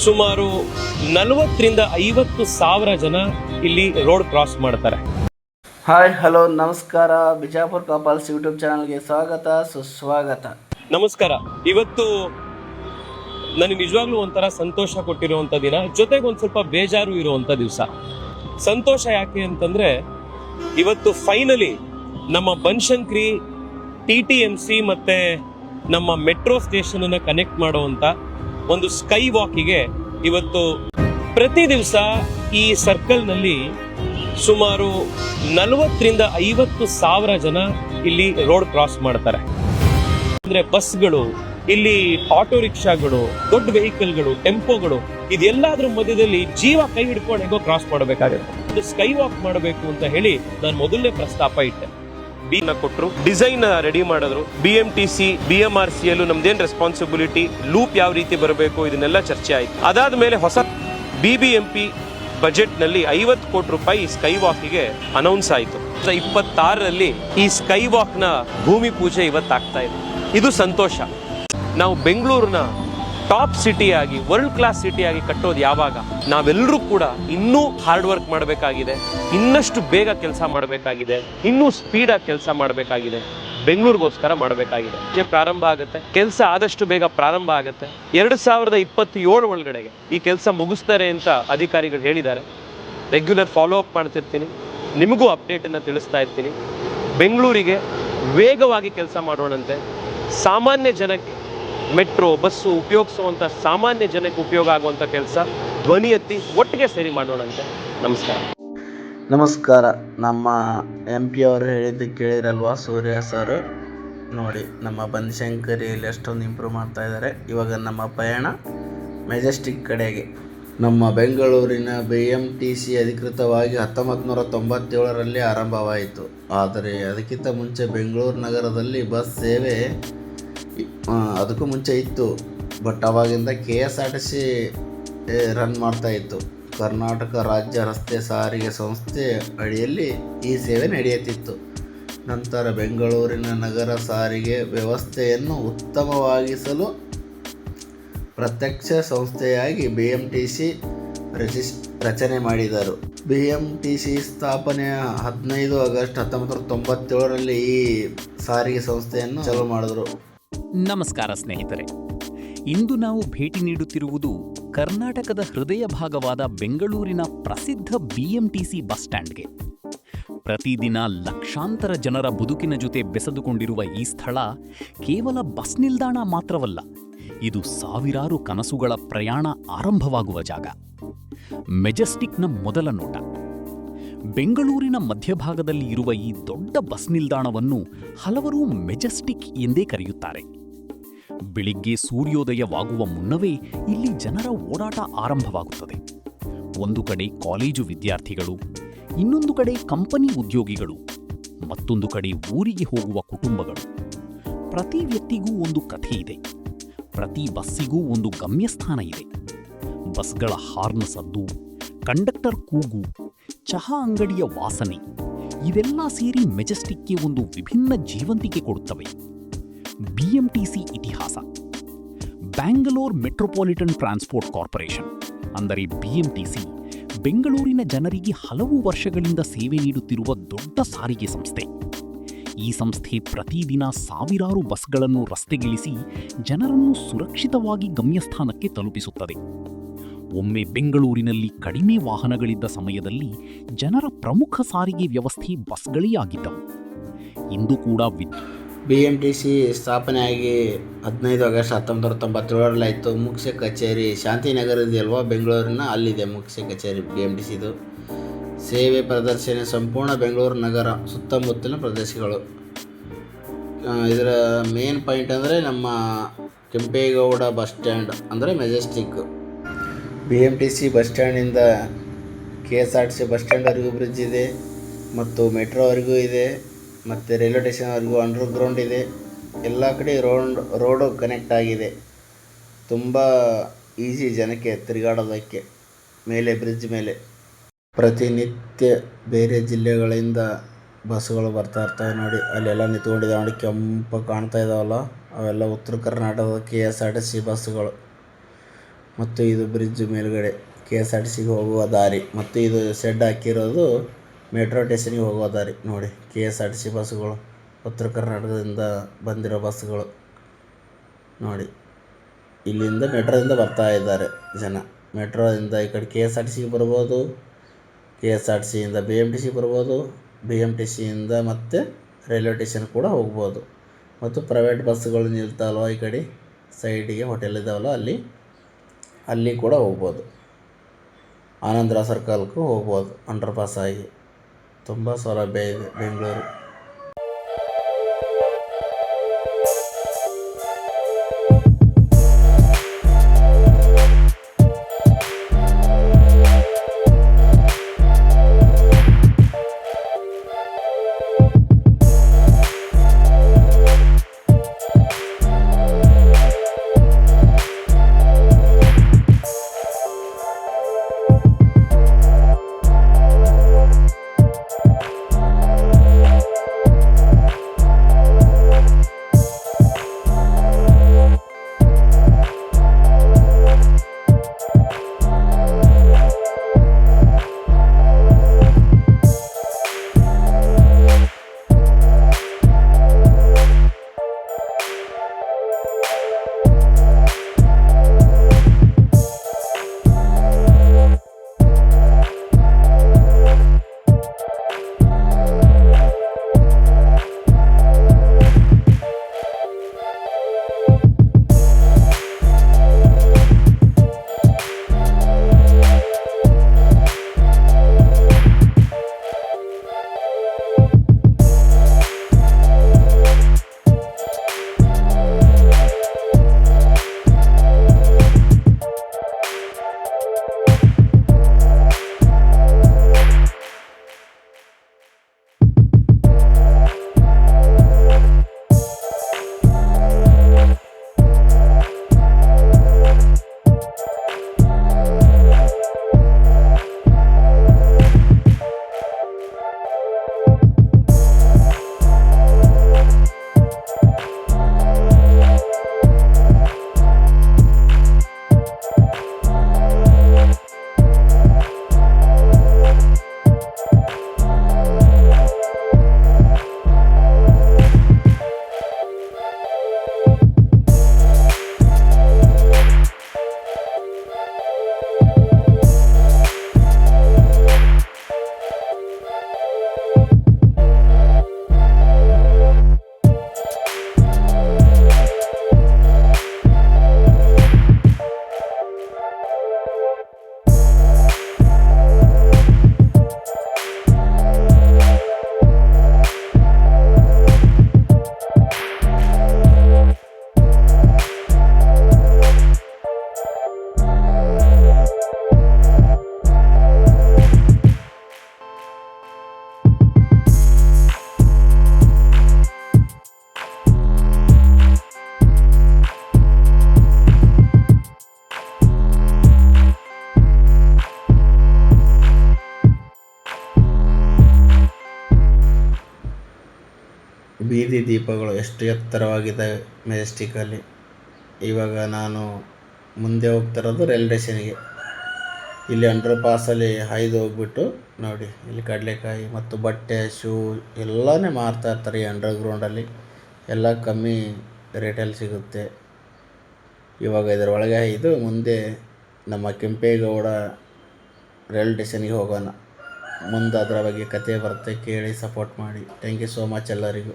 ಸುಮಾರು 40,000 ಸಾವಿರ ಜನ ಇಲ್ಲಿ ರೋಡ್ ಕ್ರಾಸ್ ಮಾಡ್ತಾರೆ. ಹಾಯ್ ಹಲೋ ನಮಸ್ಕಾರ, ಬಿಜಾಪುರ್ ಕಪಲ್ಸ್ ಯೂಟ್ಯೂಬ್ ಚಾನಲ್ಗೆ ಸ್ವಾಗತ ಸುಸ್ವಾಗತ. ನಮಸ್ಕಾರ. ಇವತ್ತು ನನಗೆ ನಿಜವಾಗ್ಲೂ ಒಂಥರ ಸಂತೋಷ ಕೊಟ್ಟಿರುವಂಥ ದಿನ, ಜೊತೆಗೆ ಒಂದು ಸ್ವಲ್ಪ ಬೇಜಾರು ಇರುವಂಥ ದಿವಸ. ಸಂತೋಷ ಯಾಕೆ ಅಂತಂದ್ರೆ ಇವತ್ತು ಫೈನಲಿ ನಮ್ಮ ಬನಶಂಕರಿ TTMC ಮತ್ತೆ ನಮ್ಮ ಮೆಟ್ರೋ ಸ್ಟೇಷನ್ ಅನ್ನ ಕನೆಕ್ಟ್ ಮಾಡುವಂತ ಒಂದು ಸ್ಕೈ ವಾಕಿಗೆ ಇವತ್ತು ಪ್ರತಿ ದಿವಸ ಈ ಸರ್ಕಲ್ ನಲ್ಲಿ ಸುಮಾರು 40,000 ಸಾವಿರ ಜನ ಇಲ್ಲಿ ರೋಡ್ ಕ್ರಾಸ್ ಮಾಡ್ತಾರೆ. ಅಂದ್ರೆ ಬಸ್ಗಳು, ಇಲ್ಲಿ ಆಟೋ ರಿಕ್ಷಾಗಳು, ದೊಡ್ಡ ವೆಹಿಕಲ್ಗಳು, ಟೆಂಪೋಗಳು, ಇದೆಲ್ಲದ್ರ ಮಧ್ಯದಲ್ಲಿ ಜೀವ ಕೈ ಹಿಡ್ಕೊಂಡು ಹೆಂಗೋ ಕ್ರಾಸ್ ಮಾಡಬೇಕಾಗುತ್ತೆ. ಒಂದು ಸ್ಕೈ ವಾಕ್ ಮಾಡಬೇಕು ಅಂತ ಹೇಳಿ ನಾನು ಮೊದಲನೇ ಪ್ರಸ್ತಾಪ ಇಟ್ಟೆ. ಕೊಟ್ಟರು, ಡಿಸೈನ್ ರೆಡಿ ಮಾಡಿದ್ರು. BMTC BMRC ಯಲ್ಲೂ ನಮ್ದೇನ್ ರೆಸ್ಪಾನ್ಸಿಬಿಲಿಟಿ, ಲೂಪ್ ಯಾವ ರೀತಿ ಬರಬೇಕು, ಇದನ್ನೆಲ್ಲ ಚರ್ಚೆ ಆಯ್ತು. ಅದಾದ್ಮೇಲೆ ಹೊಸ BBMP ಬಜೆಟ್ ನಲ್ಲಿ 50 ಕೋಟಿ ರೂಪಾಯಿ ಸ್ಕೈ ವಾಕ್ಗೆ ಅನೌನ್ಸ್ ಆಯಿತು. 2026ರಲ್ಲಿ ಈ ಸ್ಕೈ ವಾಕ್ ನ ಭೂಮಿ ಪೂಜೆ ಇವತ್ತಾಗ್ತಾ ಇದೆ. ಇದು ಸಂತೋಷ. ನಾವು ಬೆಂಗಳೂರಿನ ಟಾಪ್ ಸಿಟಿಯಾಗಿ, ವರ್ಲ್ಡ್ ಕ್ಲಾಸ್ ಸಿಟಿಯಾಗಿ ಕಟ್ಟೋದು ಯಾವಾಗ? ನಾವೆಲ್ಲರೂ ಕೂಡ ಇನ್ನೂ ಹಾರ್ಡ್ ವರ್ಕ್ ಮಾಡಬೇಕಾಗಿದೆ, ಇನ್ನಷ್ಟು ಬೇಗ ಕೆಲಸ ಮಾಡಬೇಕಾಗಿದೆ, ಇನ್ನೂ ಸ್ಪೀಡಾಗಿ ಕೆಲಸ ಮಾಡಬೇಕಾಗಿದೆ, ಬೆಂಗಳೂರಿಗೋಸ್ಕರ ಮಾಡಬೇಕಾಗಿದೆ. ಪ್ರಾರಂಭ ಆಗುತ್ತೆ, ಕೆಲಸ ಆದಷ್ಟು ಬೇಗ ಪ್ರಾರಂಭ ಆಗುತ್ತೆ. 2027 ಒಳಗಡೆಗೆ ಈ ಕೆಲಸ ಮುಗಿಸ್ತಾರೆ ಅಂತ ಅಧಿಕಾರಿಗಳು ಹೇಳಿದ್ದಾರೆ. ರೆಗ್ಯುಲರ್ ಫಾಲೋ ಅಪ್ ಮಾಡ್ತಿರ್ತೀನಿ, ನಿಮಗೂ ಅಪ್ಡೇಟನ್ನು ತಿಳಿಸ್ತಾ ಇರ್ತೀನಿ. ಬೆಂಗಳೂರಿಗೆ ವೇಗವಾಗಿ ಕೆಲಸ ಮಾಡೋಣಂತೆ. ಸಾಮಾನ್ಯ ಜನಕ್ಕೆ, ಮೆಟ್ರೋ ಬಸ್ಸು ಉಪಯೋಗಿಸುವಂಥ ಸಾಮಾನ್ಯ ಜನಕ್ಕೆ ಉಪಯೋಗ ಆಗುವಂಥ ಕೆಲಸ ಧ್ವನಿ ಎತ್ತಿ ಒಟ್ಟಿಗೆ ಸೇರಿ ಮಾಡೋಣಂತೆ. ನಮಸ್ಕಾರ. ನಮ್ಮ MP ಅವರು ಹೇಳಿದ್ದು ಕೇಳಿರಲ್ವಾ, ಸೂರ್ಯ ಸರ್. ನೋಡಿ, ನಮ್ಮ ಬನಶಂಕರಿಯಲ್ಲಿ ಎಷ್ಟೊಂದು ಇಂಪ್ರೂವ್ ಮಾಡ್ತಾ ಇದ್ದಾರೆ. ಇವಾಗ ನಮ್ಮ ಪಯಣ ಮೆಜೆಸ್ಟಿಕ್ ಕಡೆಗೆ. ನಮ್ಮ ಬೆಂಗಳೂರಿನ BMTC ಅಧಿಕೃತವಾಗಿ 1997ರಲ್ಲಿ ಆರಂಭವಾಯಿತು. ಆದರೆ ಅದಕ್ಕಿಂತ ಮುಂಚೆ ಬೆಂಗಳೂರು ನಗರದಲ್ಲಿ ಬಸ್ ಸೇವೆ ಅದಕ್ಕೂ ಮುಂಚೆ ಇತ್ತು. ಬಟ್ ಅವಾಗಿಂದ KSRTC ರನ್ ಮಾಡ್ತಾ ಇತ್ತು. ಕರ್ನಾಟಕ ರಾಜ್ಯ ರಸ್ತೆ ಸಾರಿಗೆ ಸಂಸ್ಥೆ ಅಡಿಯಲ್ಲಿ ಈ ಸೇವೆ ನಡೆಯುತ್ತಿತ್ತು. ನಂತರ ಬೆಂಗಳೂರಿನ ನಗರ ಸಾರಿಗೆ ವ್ಯವಸ್ಥೆಯನ್ನು ಉತ್ತಮವಾಗಿಸಲು ಪ್ರತ್ಯಕ್ಷ ಸಂಸ್ಥೆಯಾಗಿ BMTC ರಚನೆ ಮಾಡಿದರು. BMTC ಸ್ಥಾಪನೆಯ 15 ಆಗಸ್ಟ್ 1997ರಲ್ಲಿ ಈ ಸಾರಿಗೆ ಸಂಸ್ಥೆಯನ್ನು ಚಾಲೂ ಮಾಡಿದರು. ನಮಸ್ಕಾರ ಸ್ನೇಹಿತರೆ. ಇಂದು ನಾವು ಭೇಟಿ ನೀಡುತ್ತಿರುವುದು ಕರ್ನಾಟಕದ ಹೃದಯ ಭಾಗವಾದ ಬೆಂಗಳೂರಿನ ಪ್ರಸಿದ್ಧ BMTC ಬಸ್ ಸ್ಟ್ಯಾಂಡ್ಗೆ. ಪ್ರತಿದಿನ ಲಕ್ಷಾಂತರ ಜನರ ಬದುಕಿನ ಜೊತೆ ಬೆಸೆದುಕೊಂಡಿರುವ ಈ ಸ್ಥಳ ಕೇವಲ ಬಸ್ ನಿಲ್ದಾಣ ಮಾತ್ರವಲ್ಲ, ಇದು ಸಾವಿರಾರು ಕನಸುಗಳ ಪ್ರಯಾಣ ಆರಂಭವಾಗುವ ಜಾಗ. ಮೆಜೆಸ್ಟಿಕ್ನ ಮೊದಲ ನೋಟ. ಬೆಂಗಳೂರಿನ ಮಧ್ಯಭಾಗದಲ್ಲಿ ಇರುವ ಈ ದೊಡ್ಡ ಬಸ್ ನಿಲ್ದಾಣವನ್ನು ಹಲವರು ಮೆಜೆಸ್ಟಿಕ್ ಎಂದೇ ಕರೆಯುತ್ತಾರೆ. ಬೆಳಿಗ್ಗೆ ಸೂರ್ಯೋದಯವಾಗುವ ಮುನ್ನವೇ ಇಲ್ಲಿ ಜನರ ಓಡಾಟ ಆರಂಭವಾಗುತ್ತದೆ. ಒಂದು ಕಡೆ ಕಾಲೇಜು ವಿದ್ಯಾರ್ಥಿಗಳು, ಇನ್ನೊಂದು ಕಡೆ ಕಂಪನಿ ಉದ್ಯೋಗಿಗಳು, ಮತ್ತೊಂದು ಕಡೆ ಊರಿಗೆ ಹೋಗುವ ಕುಟುಂಬಗಳು. ಪ್ರತಿ ವ್ಯಕ್ತಿಗೂ ಒಂದು ಕಥೆ ಇದೆ, ಪ್ರತಿ ಬಸ್ಸಿಗೂ ಒಂದು ಗಮ್ಯಸ್ಥಾನ ಇದೆ. ಬಸ್ಗಳ ಹಾರ್ನ್ ಸದ್ದು, ಕಂಡಕ್ಟರ್ ಕೂಗು, ಚಹಾ ಅಂಗಡಿಯ ವಾಸನೆ, ಇವೆಲ್ಲ ಸೇರಿ ಮೆಜೆಸ್ಟಿಕ್ಗೆ ಒಂದು ವಿಭಿನ್ನ ಜೀವಂತಿಕೆ ಕೊಡುತ್ತವೆ. BMTC ಇತಿಹಾಸ. ಬ್ಯಾಂಗಲೋರ್ ಮೆಟ್ರೋಪಾಲಿಟನ್ ಟ್ರಾನ್ಸ್ಪೋರ್ಟ್ ಕಾರ್ಪೊರೇಷನ್ ಅಂದರೆ BMTC ಬೆಂಗಳೂರಿನ ಜನರಿಗೆ ಹಲವು ವರ್ಷಗಳಿಂದ ಸೇವೆ ನೀಡುತ್ತಿರುವ ದೊಡ್ಡ ಸಾರಿಗೆ ಸಂಸ್ಥೆ. ಈ ಸಂಸ್ಥೆ ಪ್ರತಿದಿನ ಸಾವಿರಾರು ಬಸ್ಗಳನ್ನು ರಸ್ತೆಗಿಳಿಸಿ ಜನರನ್ನು ಸುರಕ್ಷಿತವಾಗಿ ಗಮ್ಯಸ್ಥಾನಕ್ಕೆ ತಲುಪಿಸುತ್ತದೆ. ಒಮ್ಮೆ ಬೆಂಗಳೂರಿನಲ್ಲಿ ಕಡಿಮೆ ವಾಹನಗಳಿದ್ದ ಸಮಯದಲ್ಲಿ ಜನರ ಪ್ರಮುಖ ಸಾರಿಗೆ ವ್ಯವಸ್ಥೆ ಬಸ್ಗಳೇ ಆಗಿದ್ದವು. ಇಂದು ಕೂಡ BMTC ಸ್ಥಾಪನೆಯಾಗಿ 15 ಆಗಸ್ಟ್ 1997ರಲ್ಲಿ ಆಯಿತು. ಮುಖ್ಯ ಕಚೇರಿ ಶಾಂತಿನಗರ ಇದೆಯಲ್ವಾ ಬೆಂಗಳೂರಿನ, ಅಲ್ಲಿದೆ ಮುಖ್ಯ ಕಚೇರಿ BMTCದು. ಸೇವೆ ಪ್ರದರ್ಶನ ಸಂಪೂರ್ಣ ಬೆಂಗಳೂರು ನಗರ ಸುತ್ತಮುತ್ತಲಿನ ಪ್ರದೇಶಗಳು. ಇದರ ಮೇನ್ ಪಾಯಿಂಟ್ ಅಂದರೆ ನಮ್ಮ ಕೆಂಪೇಗೌಡ ಬಸ್ ಸ್ಟ್ಯಾಂಡ್ ಅಂದರೆ ಮೆಜೆಸ್ಟಿಕ್. BMTC ಬಸ್ ಸ್ಟ್ಯಾಂಡಿಂದ KSRTC ಬಸ್ ಸ್ಟ್ಯಾಂಡ್ವರೆಗೂ ಬ್ರಿಡ್ಜ್ ಇದೆ, ಮತ್ತು ಮೆಟ್ರೋವರೆಗೂ ಇದೆ, ಮತ್ತು ರೈಲ್ವೆ ಸ್ಟೇಷನ್ವರೆಗೂ ಅಂಡರ್ಗ್ರೌಂಡ್ ಇದೆ. ಎಲ್ಲ ಕಡೆ ರೋಡು ಕನೆಕ್ಟ್ ಆಗಿದೆ. ತುಂಬ ಈಸಿ ಜನಕ್ಕೆ ತಿರುಗಾಡೋದಕ್ಕೆ. ಮೇಲೆ ಬ್ರಿಡ್ಜ್ ಮೇಲೆ ಪ್ರತಿನಿತ್ಯ ಬೇರೆ ಜಿಲ್ಲೆಗಳಿಂದ ಬಸ್ಸುಗಳು ಬರ್ತಾ ಇರ್ತವೆ. ನೋಡಿ, ಅಲ್ಲೆಲ್ಲ ನಿಂತ್ಕೊಂಡಿದ್ದಾವೆ ನೋಡಿ, ಕೆಂಪು ಕಾಣ್ತಾ ಇದ್ದಾವಲ್ಲ, ಅವೆಲ್ಲ ಉತ್ತರ ಕರ್ನಾಟಕದ KSRTC ಬಸ್ಸುಗಳು. ಮತ್ತು ಇದು ಬ್ರಿಡ್ಜ್ ಮೇಲುಗಡೆ ಕೆ ಎಸ್ ಆರ್ ಟಿ ಸಿಗೆ ಹೋಗುವ ದಾರಿ, ಮತ್ತು ಇದು ಶೆಡ್ ಹಾಕಿರೋದು ಮೆಟ್ರೋ ಸ್ಟೇಷನ್ಗೆ ಹೋಗುವ ದಾರಿ. ನೋಡಿ K S R T C ಬಸ್ಸುಗಳು, ಉತ್ತರ ಕರ್ನಾಟಕದಿಂದ ಬಂದಿರೋ ಬಸ್ಸುಗಳು ನೋಡಿ. ಇಲ್ಲಿಂದ ಮೆಟ್ರೋದಿಂದ ಬರ್ತಾ ಇದ್ದಾರೆ ಜನ. ಮೆಟ್ರೋದಿಂದ ಈ ಕಡೆ ಕೆ ಎಸ್ ಆರ್ ಟಿ ಸಿಗೆ ಬರ್ಬೋದು, ಕೆ ಎಸ್ ಆರ್ ಟಿ ಸಿಯಿಂದ ಬಿ ಎಮ್ ಟಿ ಸಿ ಬರ್ಬೋದು, ಬಿ ಎಮ್ ಟಿ ಸಿಯಿಂದ ಮತ್ತೆ ರೈಲ್ವೆ ಸ್ಟೇಷನ್ ಕೂಡ ಹೋಗ್ಬೋದು. ಮತ್ತು ಪ್ರೈವೇಟ್ ಬಸ್ಸುಗಳು ನಿಲ್ತಾವಲ್ವ ಈ ಕಡೆ ಸೈಡಿಗೆ ಹೋಟೆಲ್ ಇದ್ದಾವಲ್ಲ ಅಲ್ಲಿ ಕೂಡ ಹೋಗ್ಬೋದು. ಆನಂದರಾವ್ ಸರ್ಕಲ್ಗೂ ಹೋಗ್ಬೋದು ಅಂಡರ್ ಪಾಸ್ ಆಗಿ. ತುಂಬ ಸೌಲಭ್ಯ ಇದೆ ಬೆಂಗಳೂರು. ಬೀದಿ ದೀಪಗಳು ಎಷ್ಟು ಎತ್ತರವಾಗಿದ್ದಾವೆ ಮೆಜೆಸ್ಟಿಕಲ್ಲಿ. ಇವಾಗ ನಾನು ಮುಂದೆ ಹೋಗ್ತಿರೋದು ರೈಲ್ವೆ ಸ್ಟೇಷನ್ಗೆ. ಇಲ್ಲಿ ಅಂಡರ್ ಪಾಸಲ್ಲಿ ಹಾಯ್ದು ಹೋಗ್ಬಿಟ್ಟು ನೋಡಿ, ಇಲ್ಲಿ ಕಡಲೆಕಾಯಿ ಮತ್ತು ಬಟ್ಟೆ, ಶೂ ಎಲ್ಲನೇ ಮಾರ್ತಾ ಇರ್ತಾರೆ ಈ ಅಂಡರ್ಗ್ರೌಂಡಲ್ಲಿ. ಎಲ್ಲ ಕಮ್ಮಿ ರೇಟಲ್ಲಿ ಸಿಗುತ್ತೆ. ಇವಾಗ ಇದರ ಒಳಗೆ ಇದು ಮುಂದೆ ನಮ್ಮ ಕೆಂಪೇಗೌಡ ರೈಲ್ವೆ ಸ್ಟೇಷನ್ಗೆ ಹೋಗೋಣ. ಮುಂದೆ ಅದರ ಬಗ್ಗೆ ಕತೆ ಬರುತ್ತೆ, ಕೇಳಿ ಸಪೋರ್ಟ್ ಮಾಡಿ. ಥ್ಯಾಂಕ್ ಯು ಸೋ ಮಚ್ ಎಲ್ಲರಿಗೂ.